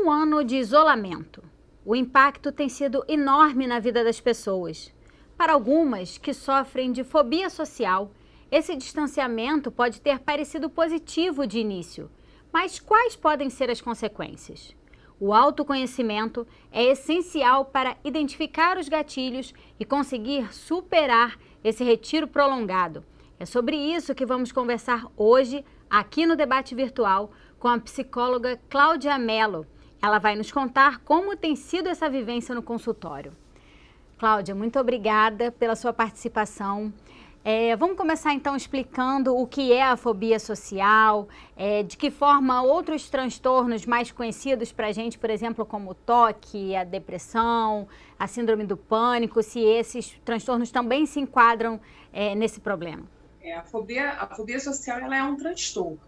um ano de isolamento. O impacto tem sido enorme na vida das pessoas. Para algumas que sofrem de fobia social, esse distanciamento pode ter parecido positivo de início, mas quais podem ser as consequências? O autoconhecimento é essencial para identificar os gatilhos e conseguir superar esse retiro prolongado. É sobre isso que vamos conversar hoje aqui no Debate Virtual com a psicóloga Cláudia Mello. Ela vai nos contar como tem sido essa vivência no consultório. Cláudia, muito obrigada pela sua participação. Vamos começar então explicando o que é a fobia social, de que forma outros transtornos mais conhecidos para a gente, por exemplo, como o toque, a depressão, a síndrome do pânico, se esses transtornos também se enquadram nesse problema. A fobia social ela é um transtorno,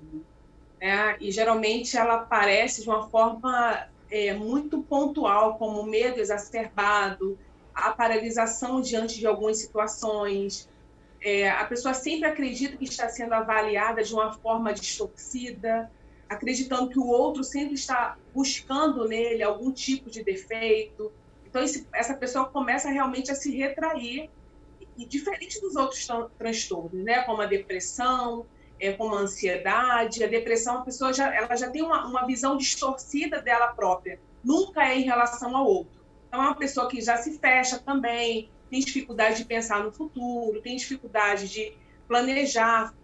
né? E geralmente ela aparece de uma forma muito pontual, como medo exacerbado, a paralisação diante de algumas situações. A pessoa sempre acredita que está sendo avaliada de uma forma distorcida, acreditando que o outro sempre está buscando nele algum tipo de defeito. Então, essa pessoa começa realmente a se retrair, e diferente dos outros transtornos, né? Como a depressão, como a ansiedade. A depressão, a pessoa ela já tem uma visão distorcida dela própria, nunca é em relação ao outro. Então, é uma pessoa que já se fecha também, tem dificuldade de pensar no futuro, tem dificuldade de planejar,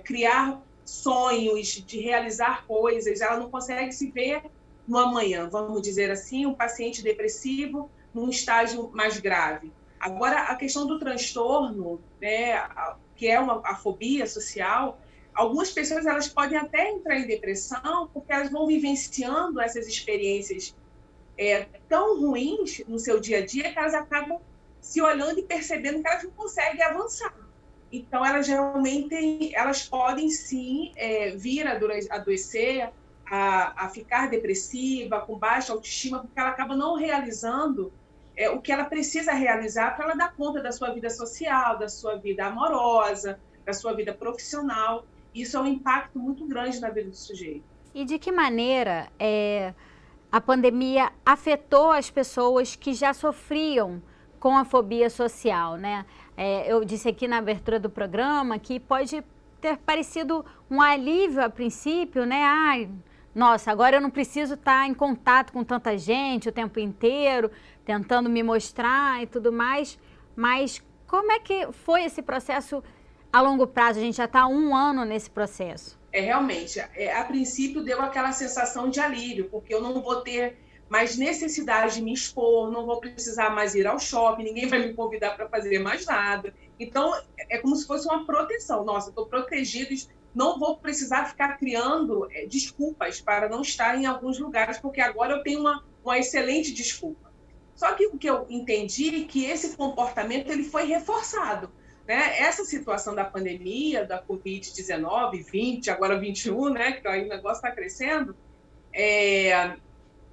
criar sonhos, de realizar coisas, ela não consegue se ver no amanhã, vamos dizer assim, um paciente depressivo num estágio mais grave. Agora, a questão do transtorno, né, que é a fobia social, algumas pessoas elas podem até entrar em depressão porque elas vão vivenciando essas experiências tão ruins no seu dia a dia que elas acabam se olhando e percebendo que elas não conseguem avançar. Então, elas podem sim vir a adoecer, a ficar depressiva, com baixa autoestima, porque ela acaba não realizando o que ela precisa realizar para ela dar conta da sua vida social, da sua vida amorosa, da sua vida profissional. Isso é um impacto muito grande na vida do sujeito. E de que maneira a pandemia afetou as pessoas que já sofriam com a fobia social, né? Eu disse aqui na abertura do programa que pode ter parecido um alívio a princípio, né? Nossa, agora eu não preciso estar em contato com tanta gente o tempo inteiro, tentando me mostrar e tudo mais. Mas como é que foi esse processo a longo prazo? A gente já está há 1 ano nesse processo. Realmente, a princípio deu aquela sensação de alívio, porque eu não vou ter mais necessidade de me expor, não vou precisar mais ir ao shopping, ninguém vai me convidar para fazer mais nada. Então, é como se fosse uma proteção. Nossa, estou protegido, não vou precisar ficar criando desculpas para não estar em alguns lugares, porque agora eu tenho uma excelente desculpa. Só que o que eu entendi é que esse comportamento ele foi reforçado. Né? Essa situação da pandemia, da Covid-19, 20, agora 21, né? Que aí o negócio está crescendo,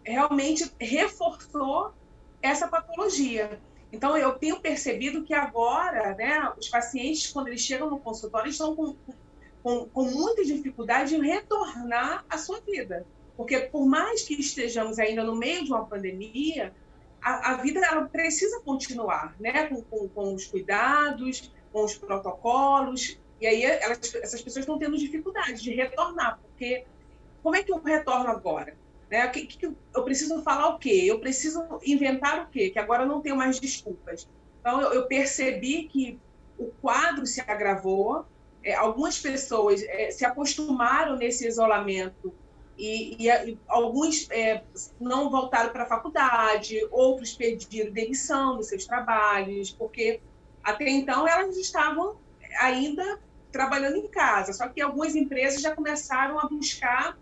realmente reforçou essa patologia. Então, eu tenho percebido que agora, né, os pacientes, quando eles chegam no consultório, estão com muita dificuldade em retornar à sua vida. Porque, por mais que estejamos ainda no meio de uma pandemia, a vida ela precisa continuar, né, com os cuidados, com os protocolos, e aí essas pessoas estão tendo dificuldade de retornar, porque como é que eu retorno agora? Né? Eu preciso falar o quê? Eu preciso inventar o quê? Que agora eu não tenho mais desculpas. Então, eu percebi que o quadro se agravou, algumas pessoas se acostumaram nesse isolamento e alguns não voltaram para a faculdade, outros pediram demissão dos seus trabalhos, porque até então elas estavam ainda trabalhando em casa, só que algumas empresas já começaram a buscar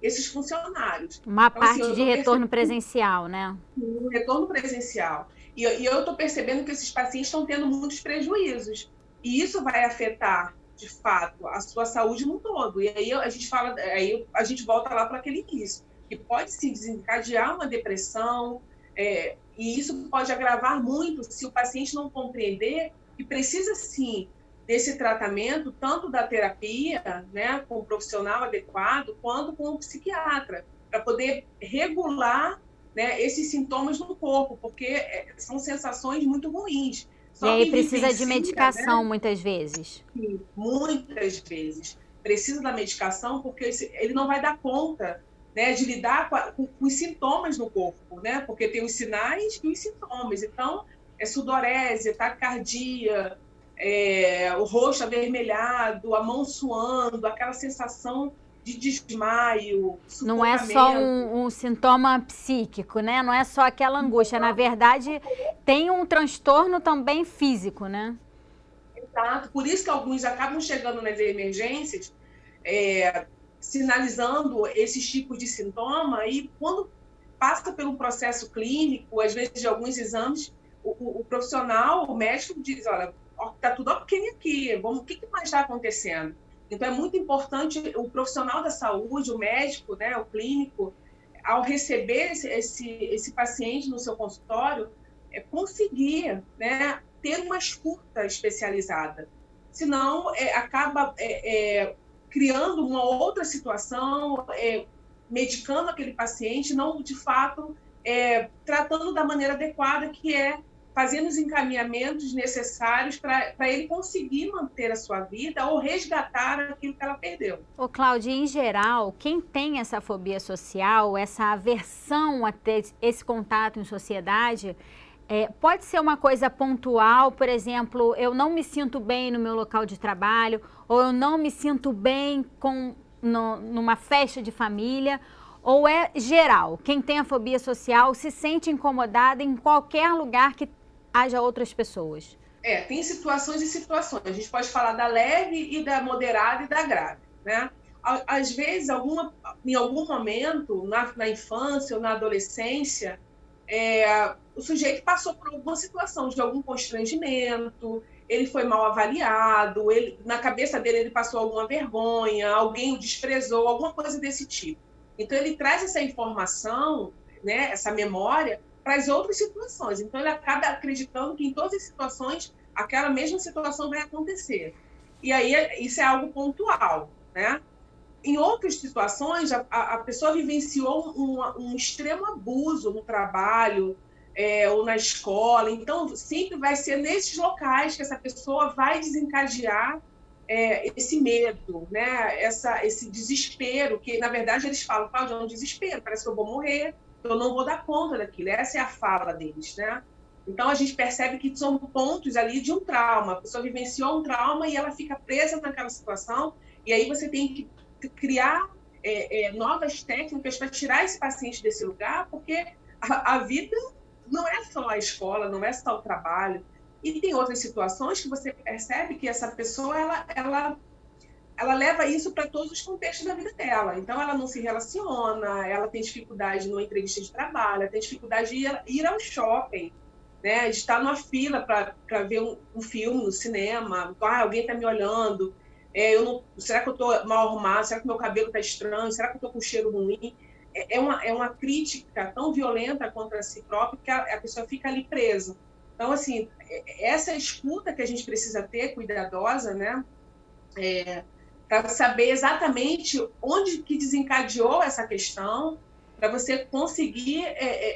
esses funcionários. Uma parte de retorno presencial, né? Um retorno presencial. E eu estou percebendo que esses pacientes estão tendo muitos prejuízos. E isso vai afetar, de fato, a sua saúde no todo. E aí a gente volta lá para aquele início, que pode se desencadear uma depressão, e isso pode agravar muito se o paciente não compreender que precisa, sim, desse tratamento, tanto da terapia, né, com o profissional adequado, quanto com o psiquiatra. para poder regular, né, esses sintomas no corpo, porque são sensações muito ruins. E aí precisa de medicação, né? Muitas vezes. Sim, muitas vezes. Precisa da medicação porque ele não vai dar conta, né, de lidar com os sintomas no corpo, né? Porque tem os sinais e os sintomas. Então, sudorese, taquicardia, o rosto avermelhado, a mão suando, aquela sensação de desmaio, não é só um sintoma psíquico, né? Não é só aquela angústia. Na verdade, tem um transtorno também físico, né? Exato. Por isso que alguns acabam chegando nas emergências, sinalizando esses tipos de sintoma, e quando passa pelo processo clínico, às vezes de alguns exames, o profissional, o médico diz, olha, está tudo ok aqui, o que mais está acontecendo? Então, é muito importante o profissional da saúde, o médico, né, o clínico, ao receber esse paciente no seu consultório, conseguir, né, ter uma escuta especializada. Senão, acaba criando uma outra situação, medicando aquele paciente, não, de fato, tratando da maneira adequada, que é fazendo os encaminhamentos necessários para ele conseguir manter a sua vida ou resgatar aquilo que ela perdeu. Ô, Cláudia, em geral, quem tem essa fobia social, essa aversão a ter esse contato em sociedade, pode ser uma coisa pontual, por exemplo, eu não me sinto bem no meu local de trabalho, ou eu não me sinto bem numa festa de família, ou é geral? Quem tem a fobia social se sente incomodada em qualquer lugar que haja outras pessoas? Tem situações e situações. A gente pode falar da leve e da moderada e da grave, né? Às vezes, em algum momento, na infância ou na adolescência, o sujeito passou por alguma situação de algum constrangimento, ele foi mal avaliado, na cabeça dele ele passou alguma vergonha, alguém o desprezou, alguma coisa desse tipo. Então, ele traz essa informação, né, essa memória, para as outras situações. Então, ele acaba acreditando que em todas as situações, aquela mesma situação vai acontecer. E aí, isso é algo pontual, né? Em outras situações, a pessoa vivenciou um extremo abuso no trabalho ou na escola. Então, sempre vai ser nesses locais que essa pessoa vai desencadear esse medo, né? Esse desespero, que, na verdade, eles falam, Cláudia, é um desespero, parece que eu vou morrer, eu não vou dar conta daquilo. Essa é a fala deles, né? Então, a gente percebe que são pontos ali de um trauma. A pessoa vivenciou um trauma e ela fica presa naquela situação, e aí você tem que criar novas técnicas para tirar esse paciente desse lugar, porque a vida não é só a escola, não é só o trabalho. E tem outras situações que você percebe que essa pessoa ela leva isso para todos os contextos da vida dela. Então, ela não se relaciona, ela tem dificuldade numa entrevista de trabalho, ela tem dificuldade de ir ao shopping, né? De estar numa fila para ver um filme no cinema. Alguém está me olhando. Será que eu estou mal arrumado? Será que meu cabelo está estranho? Será que eu estou com cheiro ruim? É uma crítica tão violenta contra si própria que a pessoa fica ali presa. Então, assim, essa escuta que a gente precisa ter, cuidadosa, né? Para saber exatamente onde que desencadeou essa questão, para você conseguir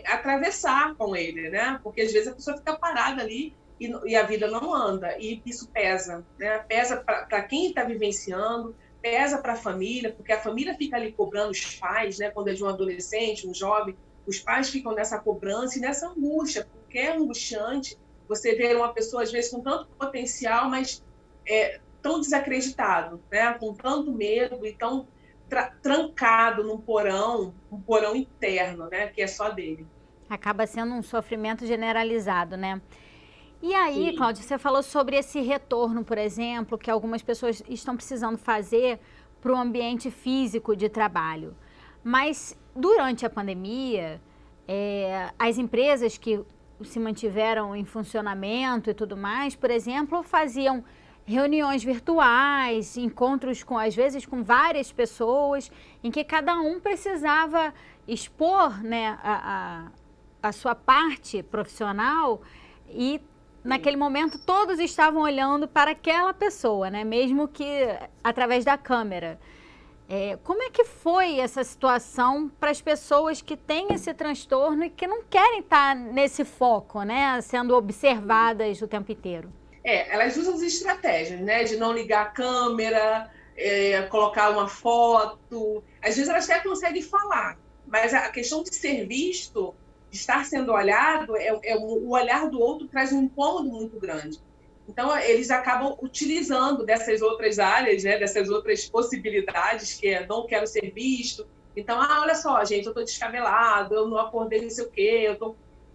atravessar com ele, né? Porque às vezes a pessoa fica parada ali e a vida não anda, e isso pesa, né? Pesa para quem está vivenciando, pesa para a família, porque a família fica ali cobrando os pais, né? Quando é de um adolescente, um jovem, os pais ficam nessa cobrança e nessa angústia, porque é angustiante você ver uma pessoa, às vezes, com tanto potencial, mas tão desacreditado, né? Com tanto medo e tão trancado num porão, um porão interno, né? Que é só dele. Acaba sendo um sofrimento generalizado, né? E aí, sim, Cláudia, você falou sobre esse retorno, por exemplo, que algumas pessoas estão precisando fazer para o ambiente físico de trabalho. Mas durante a pandemia, as empresas que se mantiveram em funcionamento e tudo mais, por exemplo, faziam reuniões virtuais, encontros às vezes com várias pessoas, em que cada um precisava expor, né, a sua parte profissional, e naquele momento todos estavam olhando para aquela pessoa, né, mesmo que através da câmera. Como é que foi essa situação para as pessoas que têm esse transtorno e que não querem estar nesse foco, né, sendo observadas o tempo inteiro? Elas usam as estratégias, né, de não ligar a câmera, colocar uma foto. Às vezes elas até conseguem falar, mas a questão de ser visto, de estar sendo olhado, o olhar do outro traz um incômodo muito grande. Então, eles acabam utilizando dessas outras áreas, né, dessas outras possibilidades, que é não quero ser visto. Então, olha só, gente, eu estou descabelado, eu não acordei, não sei o quê.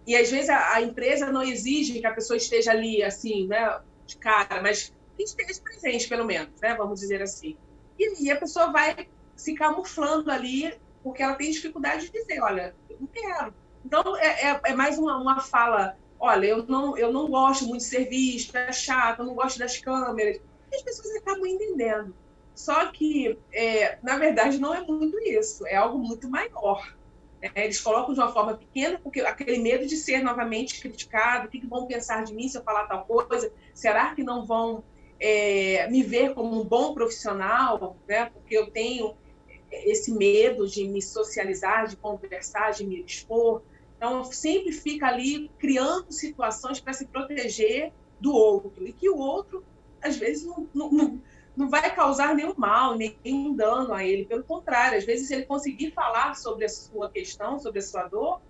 E, às vezes, a empresa não exige que a pessoa esteja ali, assim, né, de cara, mas que esteja presente, pelo menos, né, vamos dizer assim. E a pessoa vai se camuflando ali, porque ela tem dificuldade de dizer, olha, eu não quero. Então, é mais uma fala: olha, eu não gosto muito de ser visto, é chato, eu não gosto das câmeras. E as pessoas acabam entendendo. Só que, na verdade, não é muito isso, é algo muito maior. Eles colocam de uma forma pequena, porque aquele medo de ser novamente criticado, o que vão pensar de mim se eu falar tal coisa? Será que não vão me ver como um bom profissional, né? Porque eu tenho esse medo de me socializar, de conversar, de me expor. Então, sempre fica ali criando situações para se proteger do outro, e que o outro, às vezes, não vai causar nenhum mal, nenhum dano a ele. Pelo contrário, às vezes, se ele conseguir falar sobre a sua questão, sobre a sua dor,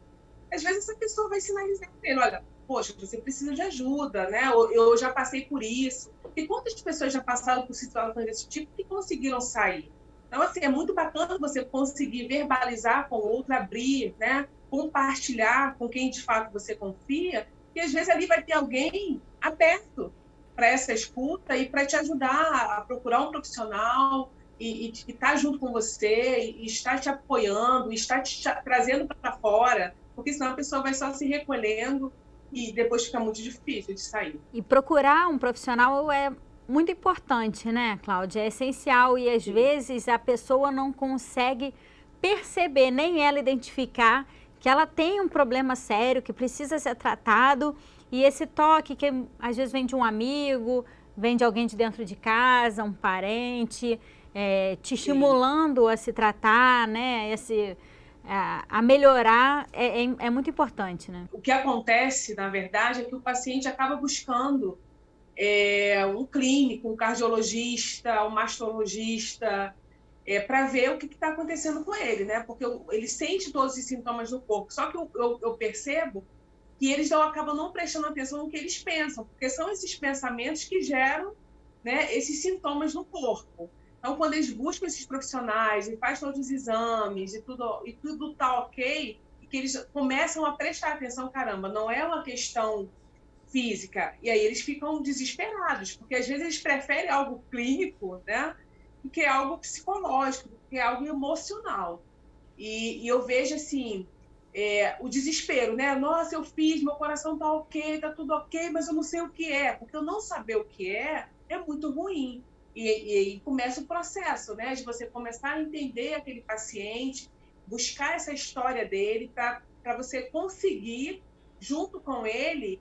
às vezes essa pessoa vai sinalizar para ele: olha, poxa, você precisa de ajuda, né? Eu já passei por isso. E quantas pessoas já passaram por situações desse tipo que conseguiram sair? Então, assim, é muito bacana você conseguir verbalizar com o outro, abrir, né? Compartilhar com quem de fato você confia, e às vezes ali vai ter alguém aberto para essa escuta e para te ajudar a procurar um profissional e estar junto com você, e estar te apoiando, estar te trazendo para fora, porque senão a pessoa vai só se recolhendo e depois fica muito difícil de sair. E procurar um profissional é muito importante, né, Cláudia? É essencial e às vezes a pessoa não consegue perceber, nem ela identificar que ela tem um problema sério, que precisa ser tratado, e esse toque que às vezes vem de um amigo, vem de alguém de dentro de casa, um parente, te estimulando a se tratar, né, a melhorar, é muito importante, né? O que acontece, na verdade, é que o paciente acaba buscando um clínico, um cardiologista, um mastologista, para ver o que está acontecendo com ele, né? Porque ele sente todos os sintomas no corpo. Só que eu percebo que eles acabam não prestando atenção no que eles pensam, porque são esses pensamentos que geram, né, esses sintomas no corpo. Então, quando eles buscam esses profissionais e fazem todos os exames e tudo tá ok, e que eles começam a prestar atenção, caramba, não é uma questão física, e aí eles ficam desesperados, porque às vezes eles preferem algo clínico, né, do que algo psicológico, do que algo emocional. E eu vejo assim, o desespero, né? Nossa, eu fiz, meu coração tá ok, tá tudo ok, mas eu não sei o que é, porque eu não saber o que é muito ruim. E começa o processo, né, de você começar a entender aquele paciente, buscar essa história dele para você conseguir, junto com ele,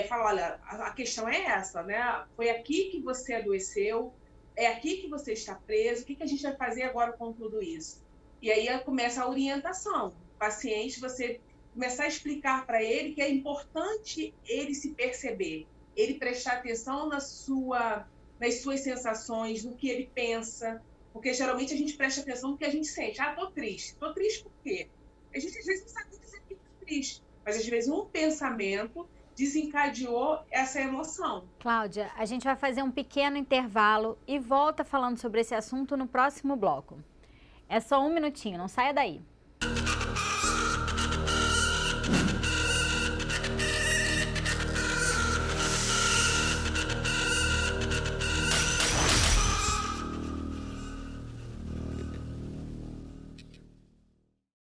falar: olha, a questão é essa, né? Foi aqui que você adoeceu, é aqui que você está preso, o que a gente vai fazer agora com tudo isso? E aí começa a orientação. O paciente, você começar a explicar para ele que é importante ele se perceber, ele prestar atenção nas suas sensações, no que ele pensa, porque geralmente a gente presta atenção no que a gente sente. Estou triste. Estou triste por quê? A gente às vezes não sabe dizer que está triste, mas às vezes um pensamento desencadeou essa emoção. Cláudia, a gente vai fazer um pequeno intervalo e volta falando sobre esse assunto no próximo bloco. É só um minutinho, não saia daí.